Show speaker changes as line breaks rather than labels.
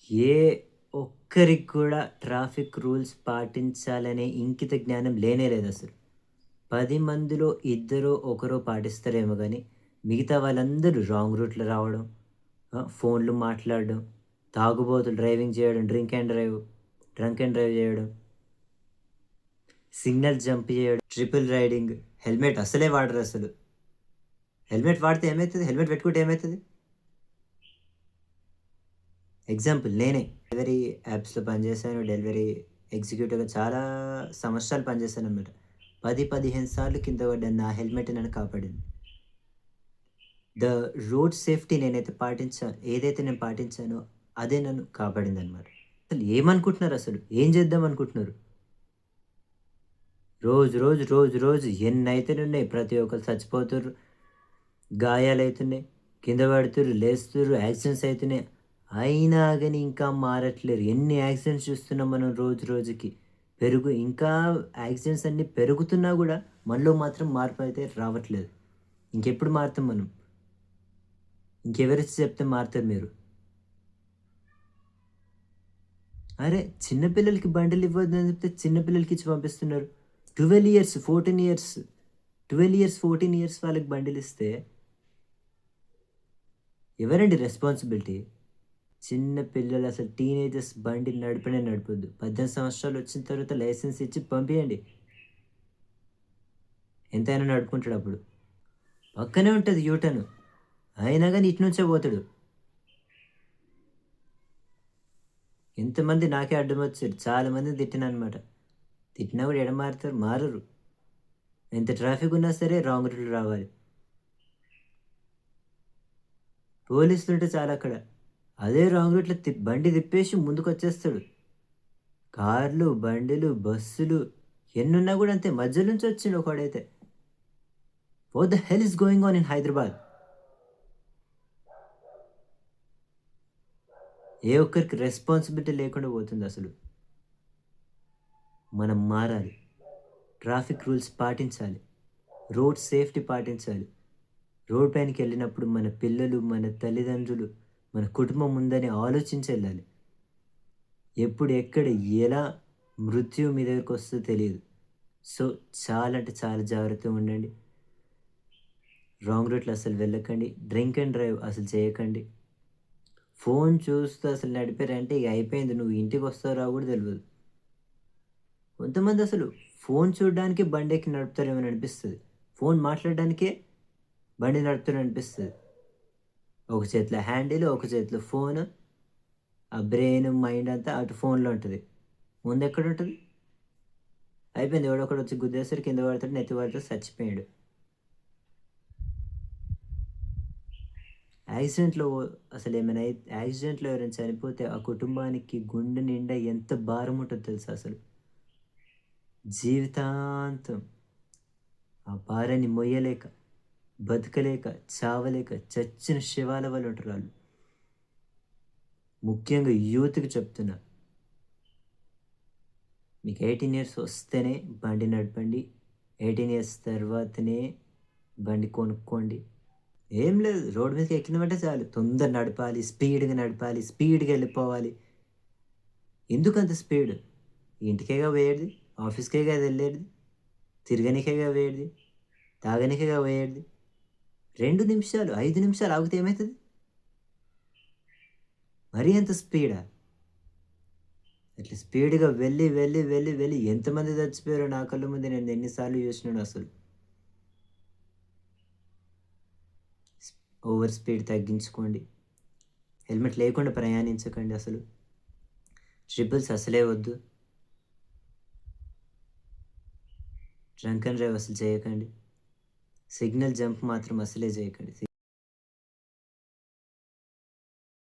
ఏ ఒక్కరికి కూడా traffic rules పాటించాలనే ఇంకిత జ్ఞానం లేనే లేదసలు. 10 మందిలో ఇద్దరో, ఒకరో పాటిస్తారేమో గానీ, మిగతా వాళ్ళందరూ రాంగ్ రూట్‌లో రావడం, ఫోన్‌లు మాట్లాడడం, తాగుబోతులు డ్రైవింగ్ చేయడం, డ్రంక్ అండ్ డ్రైవ్ చేయడం, సిగ్నల్ జంప్ చేయడం, ట్రిపుల్ రైడింగ్, హెల్మెట్ అసలే వాడరసలు. హెల్మెట్ వాడితే ఏమైతది? హెల్మెట్ పెట్టుకుంటే ఏమైతది? ఎగ్జాంపుల్ నేనే. డెలివరీ యాప్స్‌లో పనిచేశాను. డెలివరీ ఎగ్జిక్యూటివ్‌గా చాలా సంవత్సరాలు పనిచేశాననమాట. 10, 15 సార్లు కింద పడ్డాను. నా హెల్మెట్ నన్ను కాపాడింది. ద రోడ్ సేఫ్టీ ఏదైతే నేను పాటించానో అదే నన్ను కాపాడిందనమాట. అసలు ఏమనుకుంటున్నారసలు? ఏం చేద్దామనుకుంటున్నారు? రోజు ఎన్నైతేనున్నాయి. ప్రతి ఒక్కళ్ళు చచ్చిపోతుర్రు. గాయాలైతున్నాయి. కింద పడుతుర్రు, లేస్తుర్రు, యాక్సిడెంట్స్ అయితున్నాయి. అయినా గాని ఇంకా మారట్లేరు. ఎన్ని యాక్సిడెంట్స్ చూస్తున్నాం మనం రోజు రోజుకి. ఇంకా యాక్సిడెంట్స్ అన్నీ పెరుగుతున్నా గూడా మనలో మాత్రం మార్పయితే రావట్లేదు. ఇంకెప్పుడు మారుతాం మనం? ఇంకెవరొచ్చి చెప్తే మారుతారు మీరు? అరే! చిన్న పిల్లలకి బండిలివ్వద్దని చెప్తే చిన్న పిల్లలకిచ్చి పంపిస్తున్నారు. 12 ఇయర్స్, 14 ఇయర్స్, 12 ఇయర్స్, 14 ఇయర్స్ వాళ్ళకి బండిలిస్తే ఎవరండి రెస్పాన్సిబిలిటీ? చిన్న పిల్లలు అసలు టీనేజర్స్ బండి నడపనే నడపొద్దు. 18 సంవత్సరాలు వచ్చిన తర్వాత లైసెన్స్ ఇచ్చి పంపియండి. ఎంతైనా నడుపుకుంటాడప్పుడు. పక్కనే ఉంటది యూ టర్న్. అయినా గాని ఇటు నుంచే పోతాడు. ఎంతమంది నాకే అడ్డమొచ్చారు. చాలా మందిని తిట్టాననమాట. తిట్టినా కూడా ఎడ మారుతారు? మారరు. ఎంత ట్రాఫిక్ ఉన్నా సరే రాంగ్ రూట్‌లో రావాలి. పోలీసులుంటే చాలక్కడ. అదే రాంగ్ రూట్‌లో బండి తిప్పేసి ముందుకొచ్చేస్తాడు. కార్లు, బండిలు, బస్సులు ఎన్నున్నా గూడా అంతే. మధ్యలో నుంచి వచ్చిండు ఒకడైతే. What the hell is going on in Hyderabad? ఏ ఒక్కరికి రెస్పాన్సిబిలిటీ లేకుండా పోతుందసలు. మనం మారాలి. ట్రాఫిక్ రూల్స్ పాటించాలి. రోడ్ సేఫ్టీ పాటించాలి. రోడ్ పైనకెళ్ళినప్పుడు మన పిల్లలు, మన తల్లిదండ్రులు, మన కుటుంబం ఉందని ఆలోచించెళ్ళాలి. ఎప్పుడు, ఎక్కడ, ఎలా మృత్యువు మీ దగ్గరకొస్తదో తెలీదు. సో, చాలా అంటే చాలా జాగ్రత్తగా ఉండండి. రాంగ్ రూట్‌లో అసలు వెళ్ళకండి. డ్రింక్ అండ్ డ్రైవ్ అసలు చేయకండి. ఫోను చూస్తూ అసలు నడిపారంటే ఇగ అయిపోయింది. నువ్వు ఇంటికొస్తావో రావో గూడా తెలవదు. కొంతమందసలు ఫోను చూడడానికే బండెక్కి నడుపుతారేమో అనిపిస్తది. ఫోను మాట్లాడడానికే బండి నడుపుతారనిపిస్తది. ఒక చేతిలో హ్యాండిల్, ఒక చేతిలో ఫోను. ఆ బ్రెయిన్, మైండ్ అంతా అటు ఫోనులో ఉంటది. ముందెక్కడుంటది? అయిపోయింది. ఎవడో ఒకడొచ్చి గుద్దేస్తాడు, కింద పడతాడు, నెత్తి పడతది, సచ్చిపోయాడు. యాక్సిడెంట్‌లో యాక్సిడెంట్‌లో ఎవరైనా చనిపోతే ఆ కుటుంబానికి గుండె నిండా ఎంత భారం ఉంటదో తెలుసా అసలు? జీవితాంతం ఆ భారాన్ని మొయ్యలేక, బతకలేక, చావలేక చచ్చిన శవాల వలె ఉంటారాళ్ళు. ముఖ్యంగా యూత్‌కి చెప్తున్నా. మీకు 18 ఇయర్స్ వస్తేనే బండి నడపండి. 18 ఇయర్స్ తర్వాతనే బండి కొనుక్కోండి. ఏం లేదు. రోడ్ మీదకి ఎక్కినమంటే చాలు. తొందర నడపాలి, స్పీడ్‌గా నడపాలి, స్పీడ్‌గా ఎళ్ళిపోవాలి. ఎందుకంత స్పీడ్? ఇంటికేగా పోయేది, ఆఫీస్‌కే కదా ఎళ్ళేది, తిరగనీకేగా పోయేది, తాగనీకేగా పోయేది. 2 నిమిషాలు, 5 నిమిషాలు ఆగితే ఏమైతది? మరీ అంత స్పీడా? అట్లా స్పీడ్‌గా వెళ్ళి ఎంతమంది చచ్చిపోయారో నా కళ్ళ ముందే నేను ఎన్ని సార్లు చూసినానో అసలు. ఓవర్ స్పీడ్ తగ్గించుకోండి. హెల్మెట్ లేకుండా ప్రయాణించకండి అసలు. ట్రిపుల్స్ అసలే వద్దు. డ్రంక్ అండ్ డ్రైవ్ అసలు చేయకండి. సిగ్నల్ జంప్ మాత్రం అసలే చేయకండి.